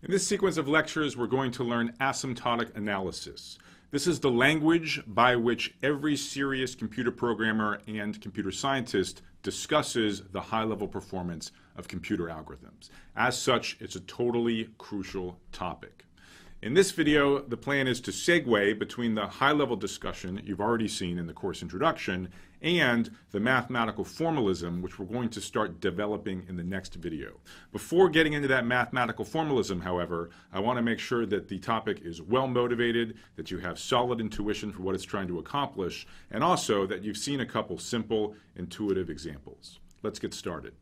In this sequence of lectures, we're going to learn asymptotic analysis. This is the language by which every serious computer programmer and computer scientist discusses the high-level performance of computer algorithms. As such, it's a totally crucial topic. In this video, the plan is to segue between the high-level discussion you've already seen in the course introduction and the mathematical formalism, which we're going to start developing in the next video. Before getting into that mathematical formalism, however, I want to make sure that the topic is well motivated, that you have solid intuition for what it's trying to accomplish, and also that you've seen a couple simple, intuitive examples. Let's get started.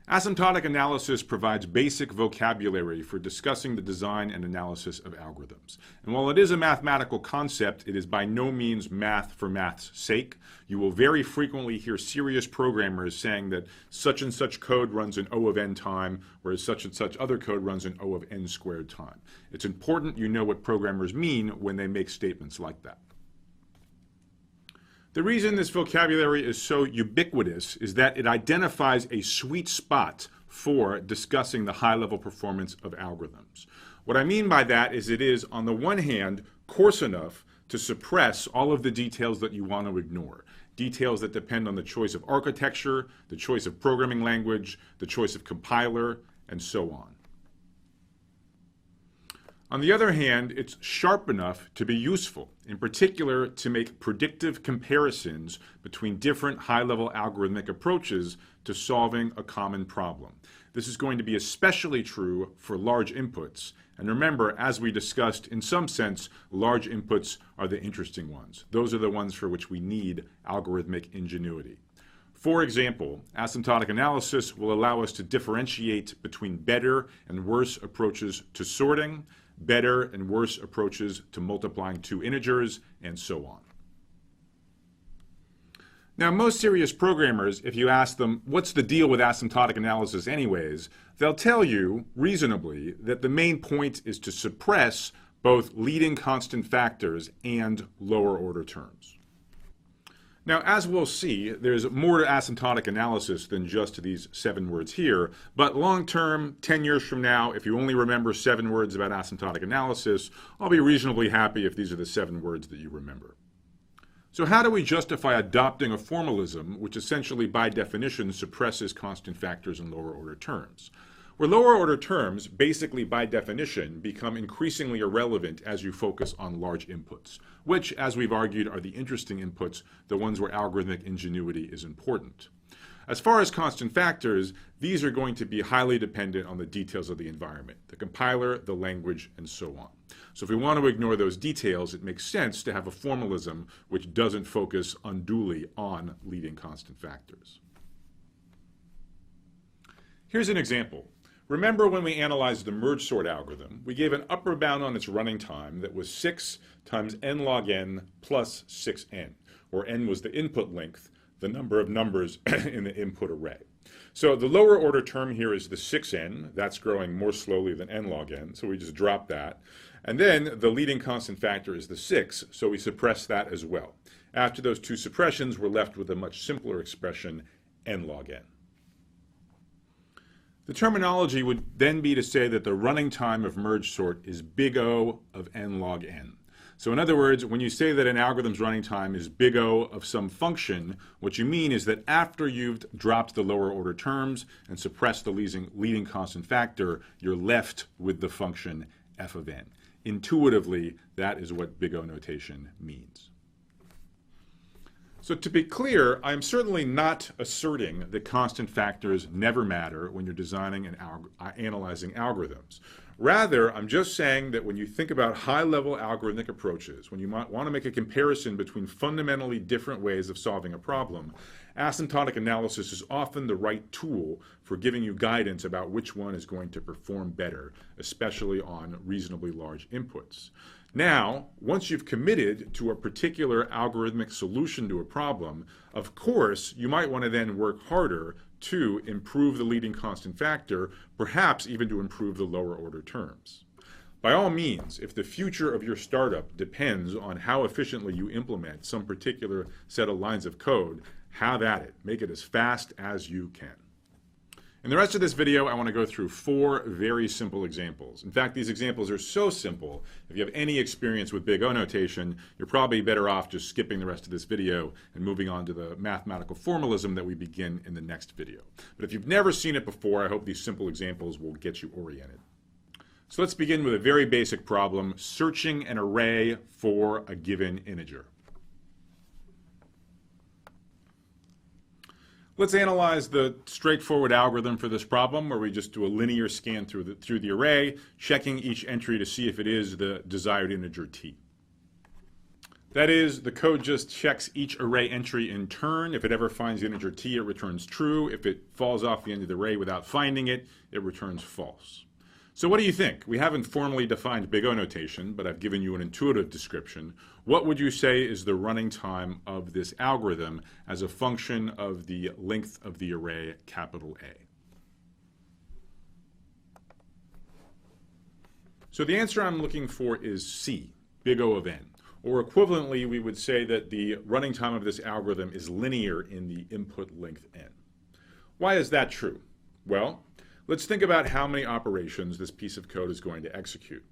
Asymptotic analysis provides basic vocabulary for discussing the design and analysis of algorithms. And while it is a mathematical concept, it is by no means math for math's sake. You will very frequently hear serious programmers saying that such and such code runs in O of n time, whereas such and such other code runs in O of n squared time. It's important you know what programmers mean when they make statements like that. The reason this vocabulary is so ubiquitous is that it identifies a sweet spot for discussing the high-level performance of algorithms. What I mean by that is it is, on the one hand, coarse enough to suppress all of the details that you want to ignore. Details that depend on the choice of architecture, the choice of programming language, the choice of compiler, and so on. On the other hand, it's sharp enough to be useful, in particular to make predictive comparisons between different high-level algorithmic approaches to solving a common problem. This is going to be especially true for large inputs. And remember, as we discussed, in some sense, large inputs are the interesting ones. Those are the ones for which we need algorithmic ingenuity. For example, asymptotic analysis will allow us to differentiate between better and worse approaches to sorting, better and worse approaches to multiplying two integers, and so on. Now, most serious programmers, if you ask them, what's the deal with asymptotic analysis anyways, they'll tell you, reasonably, that the main point is to suppress both leading constant factors and lower order terms. Now, as we'll see, there's more to asymptotic analysis than just these 7 words here, but long term, 10 years from now, if you only remember 7 words about asymptotic analysis, I'll be reasonably happy if these are the 7 words that you remember. So how do we justify adopting a formalism which essentially by definition suppresses constant factors and lower order terms? Where lower order terms, basically by definition, become increasingly irrelevant as you focus on large inputs, which, as we've argued, are the interesting inputs, the ones where algorithmic ingenuity is important. As far as constant factors, these are going to be highly dependent on the details of the environment, the compiler, the language, and so on. So if we want to ignore those details, it makes sense to have a formalism which doesn't focus unduly on leading constant factors. Here's an example. Remember when we analyzed the merge sort algorithm, we gave an upper bound on its running time that was 6 times n log n plus 6n, where n was the input length, the number of numbers in the input array. So the lower order term here is the 6n. That's growing more slowly than n log n, so we just drop that. And then the leading constant factor is the 6, so we suppress that as well. After those two suppressions, we're left with a much simpler expression, n log n. The terminology would then be to say that the running time of merge sort is big O of n log n. So in other words, when you say that an algorithm's running time is big O of some function, what you mean is that after you've dropped the lower order terms and suppressed the leading constant factor, you're left with the function f of n. Intuitively, that is what big O notation means. So to be clear, I'm certainly not asserting that constant factors never matter when you're designing and analyzing algorithms. Rather, I'm just saying that when you think about high-level algorithmic approaches, when you might want to make a comparison between fundamentally different ways of solving a problem, asymptotic analysis is often the right tool for giving you guidance about which one is going to perform better, especially on reasonably large inputs. Now, once you've committed to a particular algorithmic solution to a problem, of course, you might want to then work harder to improve the leading constant factor, perhaps even to improve the lower order terms. By all means, if the future of your startup depends on how efficiently you implement some particular set of lines of code, have at it. Make it as fast as you can. In the rest of this video, I want to go through 4 very simple examples. In fact, these examples are so simple, if you have any experience with big O notation, you're probably better off just skipping the rest of this video and moving on to the mathematical formalism that we begin in the next video. But if you've never seen it before, I hope these simple examples will get you oriented. So let's begin with a very basic problem, searching an array for a given integer. Let's analyze the straightforward algorithm for this problem, where we just do a linear scan through the array, checking each entry to see if it is the desired integer t. That is, the code just checks each array entry in turn. If it ever finds the integer t, it returns true. If it falls off the end of the array without finding it, it returns false. So what do you think? We haven't formally defined big O notation, but I've given you an intuitive description. What would you say is the running time of this algorithm as a function of the length of the array, capital A? So the answer I'm looking for is C, big O of n. Or equivalently, we would say that the running time of this algorithm is linear in the input length n. Why is that true? Well, let's think about how many operations this piece of code is going to execute.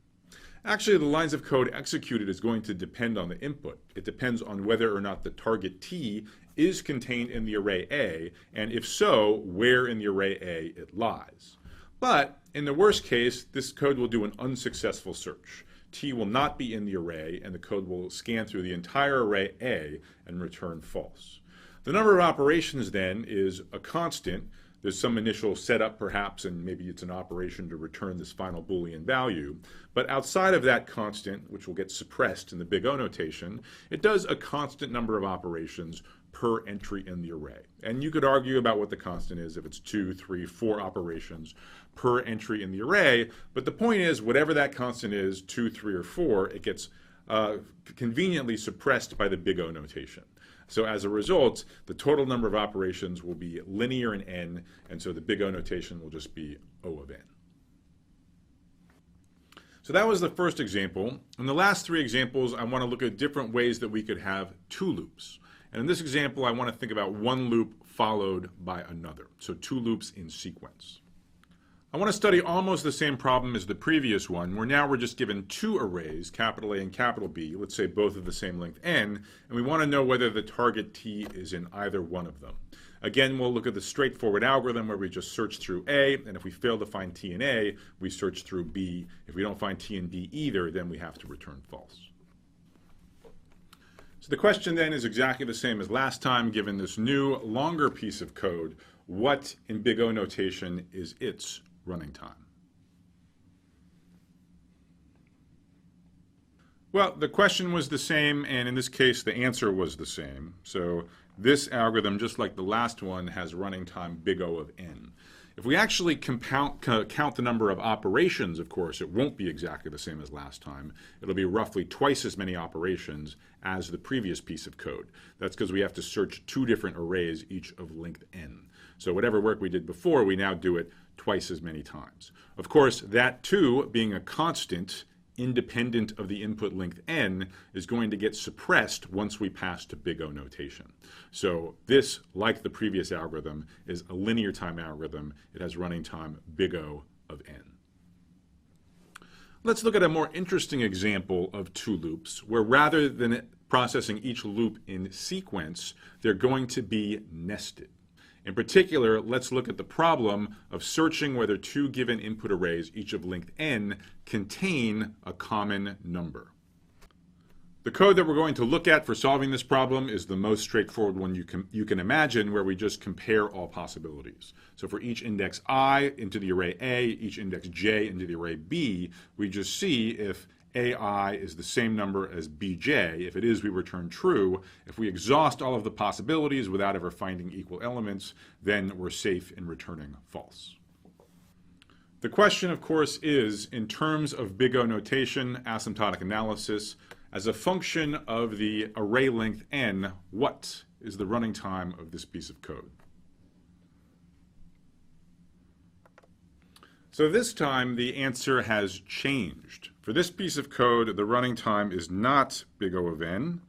Actually, the lines of code executed is going to depend on the input. It depends on whether or not the target t is contained in the array A, and if so, where in the array A it lies. But in the worst case, this code will do an unsuccessful search. T will not be in the array, and the code will scan through the entire array A and return false. The number of operations then is a constant. There's some initial setup perhaps, and maybe it's an operation to return this final Boolean value. But outside of that constant, which will get suppressed in the big O notation, it does a constant number of operations per entry in the array. And you could argue about what the constant is, if it's 2, 3, 4 operations per entry in the array. But the point is, whatever that constant is, 2, 3, or 4, it gets conveniently suppressed by the big O notation. So as a result, the total number of operations will be linear in n, and so the big O notation will just be O of n. So that was the first example. In the last 3 examples, I want to look at different ways that we could have 2 loops. And in this example, I want to think about one loop followed by another. So 2 loops in sequence. I want to study almost the same problem as the previous one, where now we're just given 2 arrays, capital A and capital B, let's say both of the same length n, and we want to know whether the target t is in either one of them. Again, we'll look at the straightforward algorithm where we just search through A, and if we fail to find t in A, we search through B. If we don't find t in B either, then we have to return false. So the question then is exactly the same as last time, given this new, longer piece of code. What in big O notation is its running time? Well, the question was the same, and in this case, the answer was the same. So this algorithm, just like the last one, has running time big O of n. If we actually count the number of operations, of course, it won't be exactly the same as last time. It'll be roughly twice as many operations as the previous piece of code. That's because we have to search 2 different arrays, each of length n. So whatever work we did before, we now do it twice as many times. Of course, that too, being a constant, independent of the input length n, is going to get suppressed once we pass to big O notation. So this, like the previous algorithm, is a linear time algorithm. It has running time big O of n. Let's look at a more interesting example of 2 loops, where rather than processing each loop in sequence, they're going to be nested. In particular, let's look at the problem of searching whether 2 given input arrays, each of length n, contain a common number. The code that we're going to look at for solving this problem is the most straightforward one you can imagine, where we just compare all possibilities. So for each index I into the array A, each index j into the array B, we just see if AI is the same number as BJ. If it is, we return true. If we exhaust all of the possibilities without ever finding equal elements, then we're safe in returning false. The question, of course, is, in terms of big O notation, asymptotic analysis, as a function of the array length n, what is the running time of this piece of code? So this time, the answer has changed. For this piece of code, the running time is not big O of n,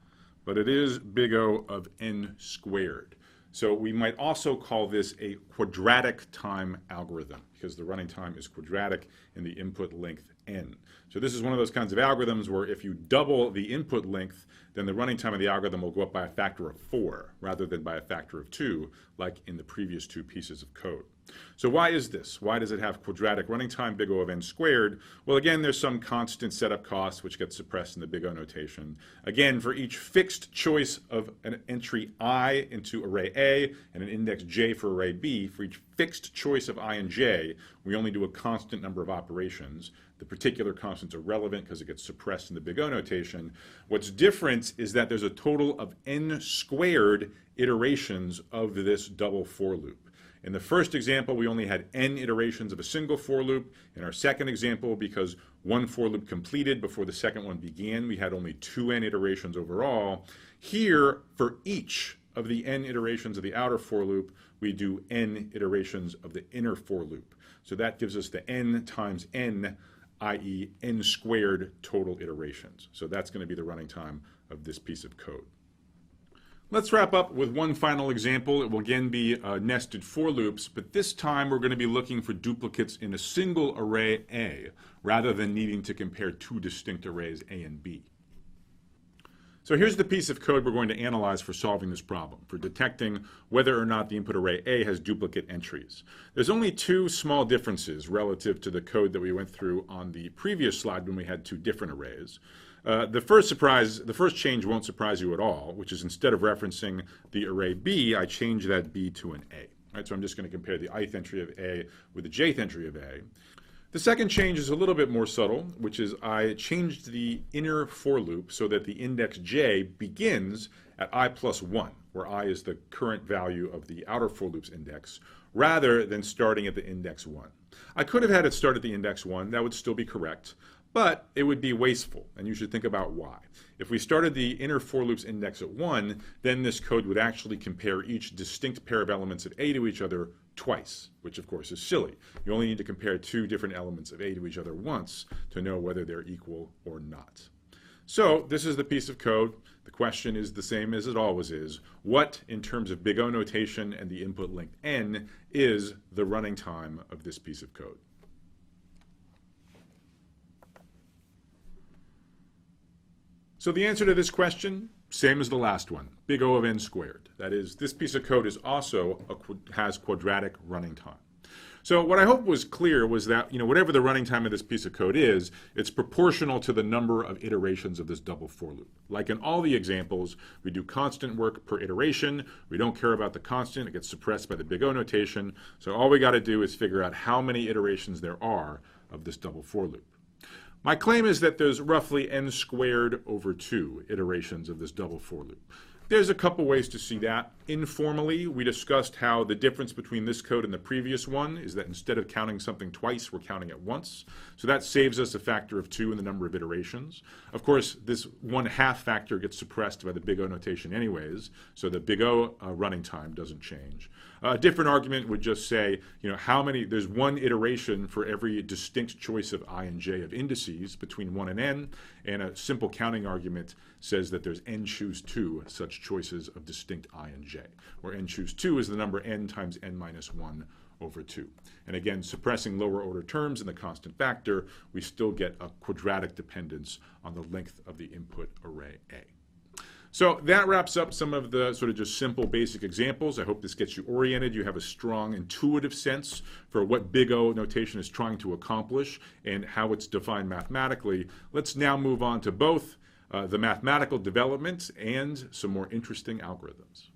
but it is big O of n squared. So we might also call this a quadratic time algorithm because the running time is quadratic in the input length n. So this is one of those kinds of algorithms where if you double the input length, then the running time of the algorithm will go up by a factor of 4 rather than by a factor of 2 like in the previous two pieces of code. So why is this? Why does it have quadratic running time, big O of n squared? Well, again, there's some constant setup cost which gets suppressed in the big O notation. Again, for each fixed choice of an entry I into array A and an index j for array B, for each fixed choice of I and j, we only do a constant number of operations. The particular constants are relevant because it gets suppressed in the big O notation. What's different is that there's a total of n squared iterations of this double for loop. In the first example, we only had n iterations of a single for loop. In our second example, because one for loop completed before the second one began, we had only 2n iterations overall. Here, for each of the n iterations of the outer for loop, we do n iterations of the inner for loop. So that gives us the n times n, i.e. n squared total iterations. So that's going to be the running time of this piece of code. Let's wrap up with one final example. It will again be nested for loops, but this time we're going to be looking for duplicates in a single array A, rather than needing to compare two distinct arrays A and B. So here's the piece of code we're going to analyze for solving this problem, for detecting whether or not the input array A has duplicate entries. There's only two small differences relative to the code that we went through on the previous slide when we had two different arrays. The first change won't surprise you at all, which is instead of referencing the array B, I change that B to an A. Right, so I'm just going to compare the ith entry of A with the jth entry of A. The second change is a little bit more subtle, which is I changed the inner for loop so that the index j begins at I plus 1, where I is the current value of the outer for loop's index, rather than starting at the index 1. I could have had it start at the index 1, that would still be correct, but it would be wasteful, and you should think about why. If we started the inner for loop's index at 1, then this code would actually compare each distinct pair of elements of A to each other twice, which of course is silly. You only need to compare two different elements of A to each other once to know whether they're equal or not. So this is the piece of code. The question is the same as it always is. What, in terms of big O notation and the input length n, is the running time of this piece of code? So the answer to this question, same as the last one, big O of n squared. That is, this piece of code is also has quadratic running time. So what I hope was clear was that, whatever the running time of this piece of code is, it's proportional to the number of iterations of this double for loop. Like in all the examples, we do constant work per iteration. We don't care about the constant. It gets suppressed by the big O notation. So all we got to do is figure out how many iterations there are of this double for loop. My claim is that there's roughly n squared over 2 iterations of this double for loop. There's a couple ways to see that. Informally, we discussed how the difference between this code and the previous one is that instead of counting something twice, we're counting it once. So that saves us a factor of 2 in the number of iterations. Of course, this 1/2 factor gets suppressed by the big O notation anyways, so the big O running time doesn't change. A different argument would just say, there's one iteration for every distinct choice of I and j of indices between 1 and n, and a simple counting argument says that there's n choose 2 such choices of distinct I and j, where n choose 2 is the number n times n minus 1 over 2. And again, suppressing lower order terms in the constant factor, we still get a quadratic dependence on the length of the input array A. So that wraps up some of the sort of just simple basic examples. I hope this gets you oriented. You have a strong intuitive sense for what big O notation is trying to accomplish and how it's defined mathematically. Let's now move on to both the mathematical development and some more interesting algorithms.